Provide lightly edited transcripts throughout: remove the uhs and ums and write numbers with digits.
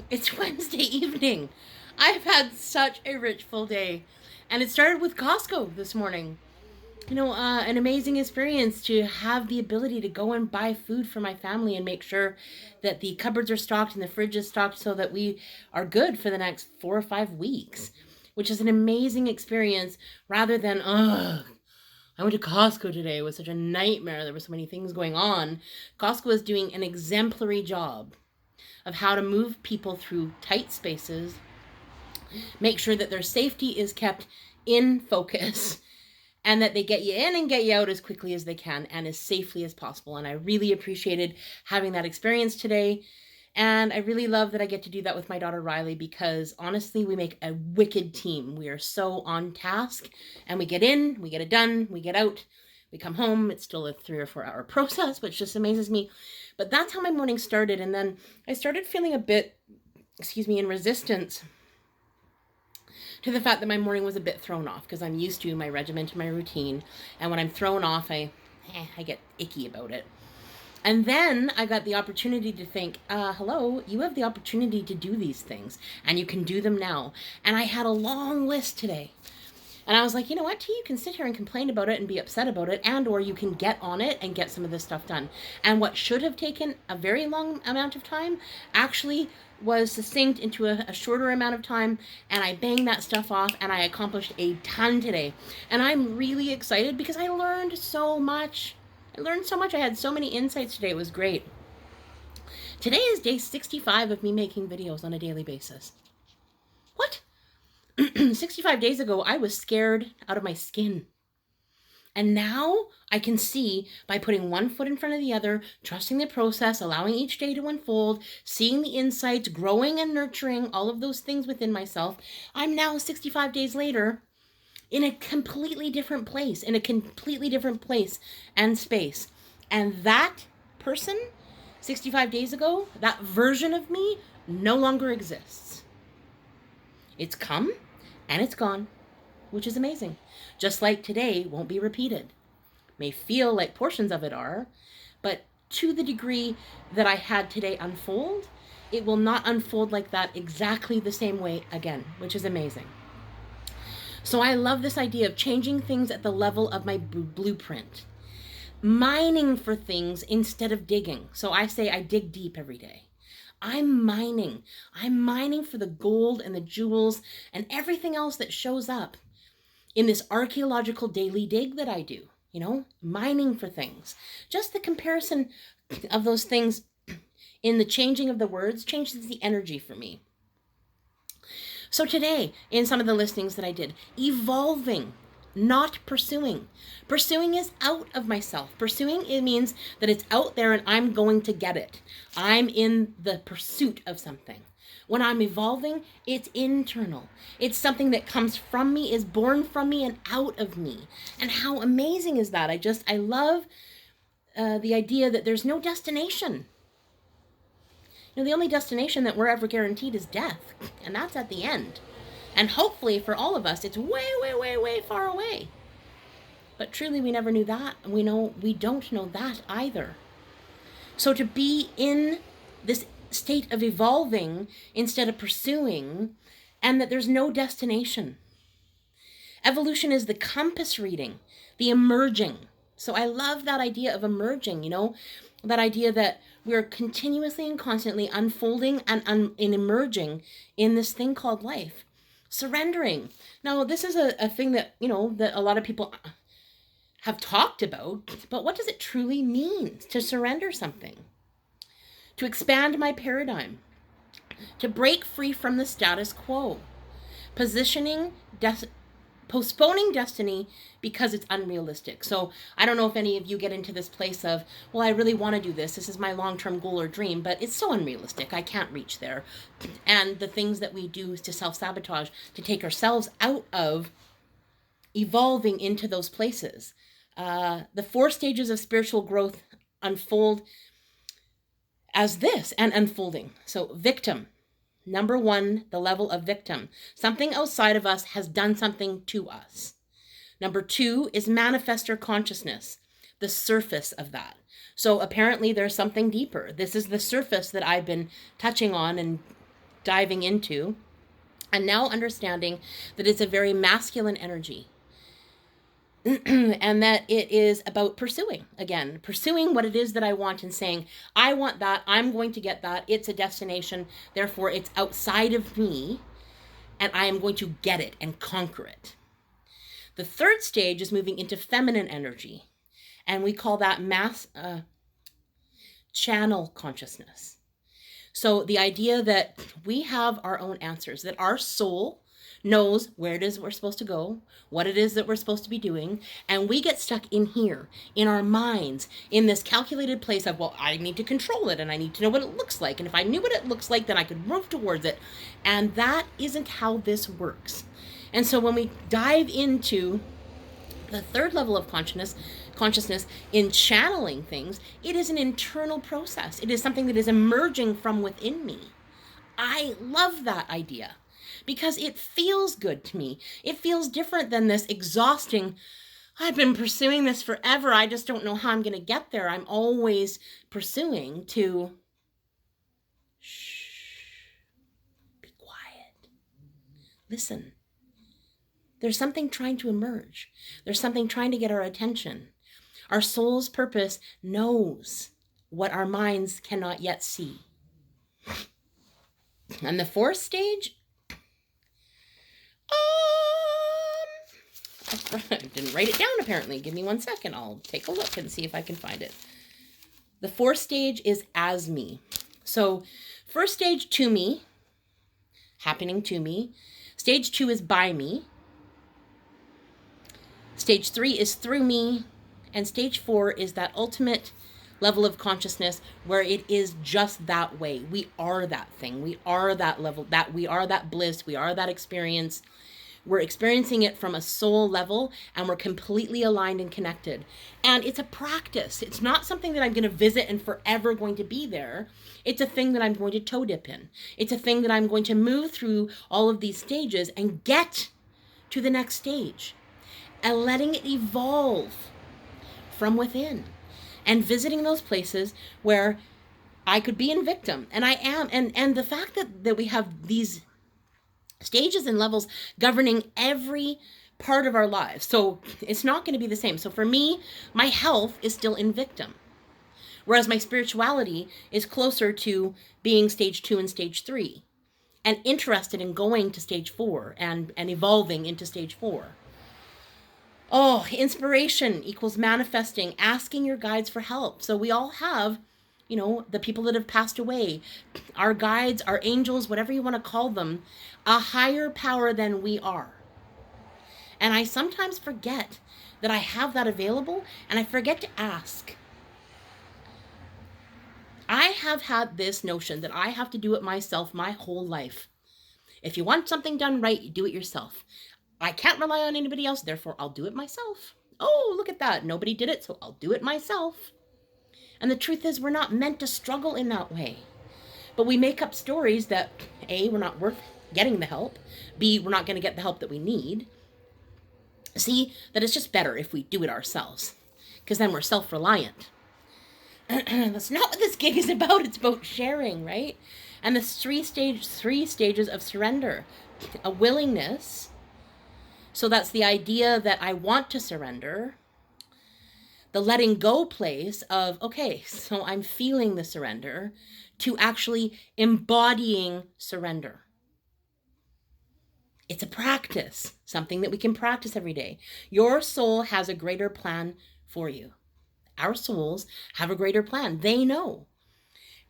It's Wednesday evening. I've had such a rich, full day. And it started with Costco this morning. An amazing experience to have the ability to go and buy food for my family and make sure that the cupboards are stocked and the fridge is stocked so that we are good for the next 4 or 5 weeks, which is an amazing experience rather than, I went to Costco today. It was such a nightmare. There were so many things going on. Costco is doing an exemplary job of how to move people through tight spaces, make sure that their safety is kept in focus, and that they get you in and get you out as quickly as they can and as safely as possible. And I really appreciated having that experience today. And I really love that I get to do that with my daughter Riley, because honestly, we make a wicked team. We are so on task, and we get in, we get it done, we get out, we come home. It's still a 3 or 4 hour process, which just amazes me. But that's how my morning started. And then I started feeling a bit, in resistance to the fact that my morning was a bit thrown off, because I'm used to my regiment and my routine. And when I'm thrown off, I get icky about it. And then I got the opportunity to think, hello, you have the opportunity to do these things, and you can do them now. And I had a long list today. And I was like, you know what, T, you can sit here and complain about it and be upset about it, and or you can get on it and get some of this stuff done. And what should have taken a very long amount of time actually was succinct into a shorter amount of time, and I banged that stuff off, and I accomplished a ton today. And I'm really excited because I learned so much. I had so many insights today. It was great. Today is day 65 of me making videos on a daily basis. What? 65 days ago, I was scared out of my skin. And now I can see, by putting one foot in front of the other, trusting the process, allowing each day to unfold, seeing the insights, growing and nurturing all of those things within myself. I'm now 65 days later in a completely different place, and space. And that person, 65 days ago, that version of me, no longer exists. It's come and it's gone, which is amazing. Just like today won't be repeated. May feel like portions of it are, but to the degree that I had today unfold, it will not unfold like that exactly the same way again, which is amazing. So I love this idea of changing things at the level of my blueprint. Mining for things instead of digging. So I say I dig deep every day. I'm mining. I'm mining for the gold and the jewels and everything else that shows up in this archaeological daily dig that I do. Mining for things. Just the comparison of those things in the changing of the words changes the energy for me. So today, in some of the listings that I did, evolving, not pursuing. Pursuing is out of myself. Pursuing, it means that it's out there and I'm going to get it. I'm in the pursuit of something. When I'm evolving, it's internal. It's something that comes from me, is born from me and out of me. And how amazing is that? I love the idea that there's no destination. The only destination that we're ever guaranteed is death. And that's at the end. And hopefully for all of us, it's way, way, way, way far away. But truly, we never knew that. And we don't know that either. So to be in this state of evolving instead of pursuing, and that there's no destination. Evolution is the compass reading, the emerging. So I love that idea of emerging, that idea that we're continuously and constantly unfolding and emerging in this thing called life. Surrendering. Now, this is a thing that, that a lot of people have talked about, but what does it truly mean to surrender something? To expand my paradigm, to break free from the status quo, postponing destiny because it's unrealistic. So I don't know if any of you get into this place of, well, I really want to do this. This is my long-term goal or dream, but it's so unrealistic. I can't reach there. And the things that we do to self-sabotage, to take ourselves out of evolving into those places. The 4 stages of spiritual growth unfold as this, and unfolding. So victim. Number 1, the level of victim. Something outside of us has done something to us. Number 2 is manifestor consciousness, the surface of that. So apparently there's something deeper. This is the surface that I've been touching on and diving into and now understanding that it's a very masculine energy. And that it is about pursuing what it is that I want and saying, I want that, I'm going to get that, it's a destination, therefore it's outside of me, and I am going to get it and conquer it. The third stage is moving into feminine energy, and we call that channel consciousness. So the idea that we have our own answers, that our soul knows where it is we're supposed to go, what it is that we're supposed to be doing, and we get stuck in here, in our minds, in this calculated place of, well, I need to control it, and I need to know what it looks like, and if I knew what it looks like, then I could move towards it, and that isn't how this works. And so when we dive into the third level of consciousness in channeling things, it is an internal process. It is something that is emerging from within me. I love that idea because it feels good to me. It feels different than this exhausting, I've been pursuing this forever, I just don't know how I'm going to get there. I'm always pursuing to, shh, be quiet, listen. There's something trying to emerge. There's something trying to get our attention. Our soul's purpose knows what our minds cannot yet see. And the fourth stage, I didn't write it down apparently. Give me 1 second. I'll take a look and see if I can find it. The fourth stage is as me. So first stage, to me, happening to me. Stage 2 is by me. Stage 3 is through me. And stage 4 is that ultimate level of consciousness where it is just that way. We are that thing. We are that level, that we are that bliss. We are that experience. We're experiencing it from a soul level, and we're completely aligned and connected. And it's a practice. It's not something that I'm going to visit and forever going to be there. It's a thing that I'm going to toe dip in. It's a thing that I'm going to move through all of these stages and get to the next stage and letting it evolve from within and visiting those places where I could be in victim, and I am. And the fact that we have these stages and levels governing every part of our lives. So it's not going to be the same. So for me, my health is still in victim, whereas my spirituality is closer to being stage 2 and stage 3 and interested in going to stage 4 and evolving into stage 4. Oh, inspiration equals manifesting, asking your guides for help. So we all have, the people that have passed away, our guides, our angels, whatever you want to call them, a higher power than we are. And I sometimes forget that I have that available, and I forget to ask. I have had this notion that I have to do it myself my whole life. If you want something done right, you do it yourself. I can't rely on anybody else, therefore I'll do it myself. Oh, look at that. Nobody did it, so I'll do it myself. And the truth is, we're not meant to struggle in that way. But we make up stories that, A, we're not worth getting the help. B, we're not going to get the help that we need. C, that it's just better if we do it ourselves, because then we're self-reliant. That's not what this gig is about. It's about sharing, right? And the three stages of surrender. A willingness. So that's the idea that I want to surrender. The letting go place of, okay, so I'm feeling the surrender, to actually embodying surrender. It's a practice, something that we can practice every day. Your soul has a greater plan for you. Our souls have a greater plan. They know.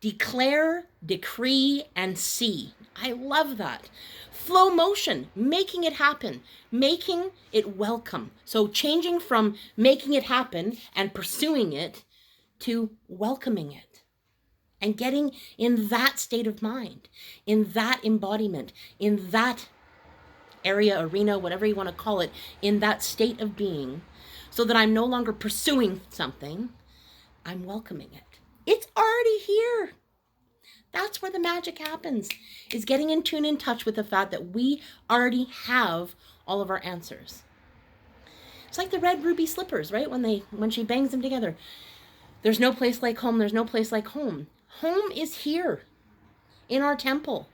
Declare, decree, and see. I love that. Flow motion, making it happen, making it welcome. So changing from making it happen and pursuing it to welcoming it and getting in that state of mind, in that embodiment, in that area, arena, whatever you want to call it, in that state of being, so that I'm no longer pursuing something, I'm welcoming it. It's already here. That's where the magic happens, is getting in tune, in touch with the fact that we already have all of our answers. It's like the red ruby slippers, right? When she bangs them together. There's no place like home. There's no place like home. Home is here in our temple.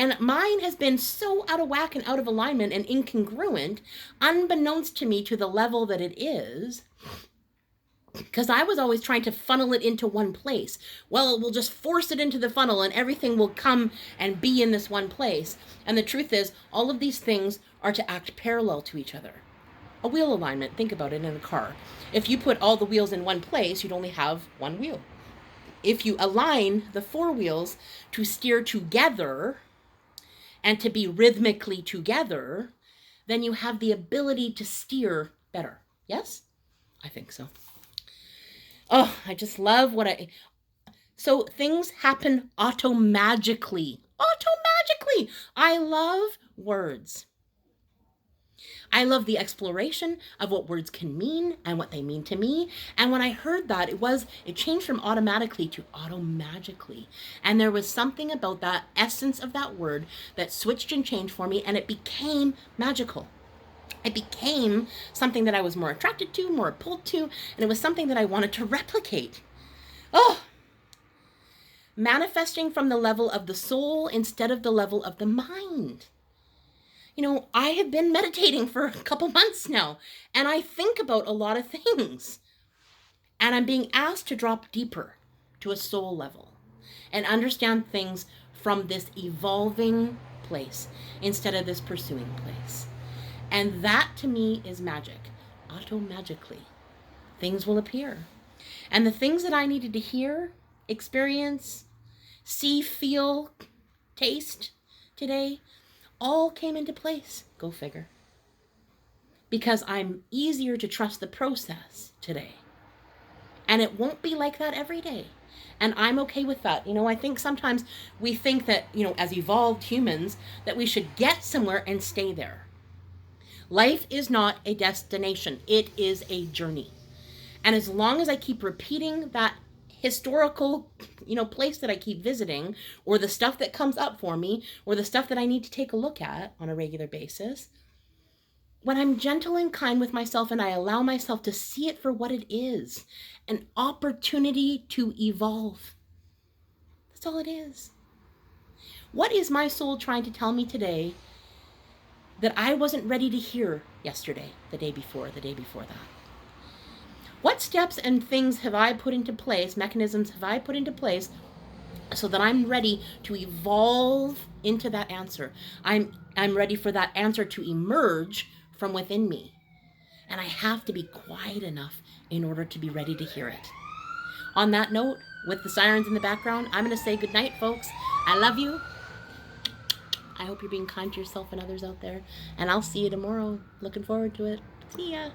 And mine has been so out of whack and out of alignment and incongruent, unbeknownst to me to the level that it is, because I was always trying to funnel it into one place. Well, we'll just force it into the funnel and everything will come and be in this one place. And the truth is, all of these things are to act parallel to each other. A wheel alignment, think about it in a car. If you put all the wheels in one place, you'd only have one wheel. If you align the four wheels to steer together and to be rhythmically together, then you have the ability to steer better. Yes? I think so. Oh, I just love so things happen automagically. Automagically. I love words. I love the exploration of what words can mean and what they mean to me. And when I heard that, it changed from automatically to automagically. And there was something about that essence of that word that switched and changed for me, and it became magical. It became something that I was more attracted to, more pulled to, and it was something that I wanted to replicate. Oh, manifesting from the level of the soul instead of the level of the mind. You know, I have been meditating for a couple months now, and I think about a lot of things. And I'm being asked to drop deeper to a soul level and understand things from this evolving place instead of this pursuing place. And that to me is magic. Automagically, things will appear. And the things that I needed to hear, experience, see, feel, taste today, all came into place. Go figure. Because I'm easier to trust the process today. And it won't be like that every day. And I'm okay with that. You know, I think sometimes we think that, you know, as evolved humans, that we should get somewhere and stay there. Life is not a destination. It is a journey. And as long as I keep repeating that historical, you know, place that I keep visiting, or the stuff that comes up for me, or the stuff that I need to take a look at on a regular basis, when I'm gentle and kind with myself and I allow myself to see it for what it is, an opportunity to evolve. That's all it is. What is my soul trying to tell me today that I wasn't ready to hear yesterday, the day before that? What steps and things have I put into place, mechanisms have I put into place so that I'm ready to evolve into that answer? I'm ready for that answer to emerge from within me. And I have to be quiet enough in order to be ready to hear it. On that note, with the sirens in the background, I'm going to say goodnight, folks. I love you. I hope you're being kind to yourself and others out there. And I'll see you tomorrow. Looking forward to it. See ya.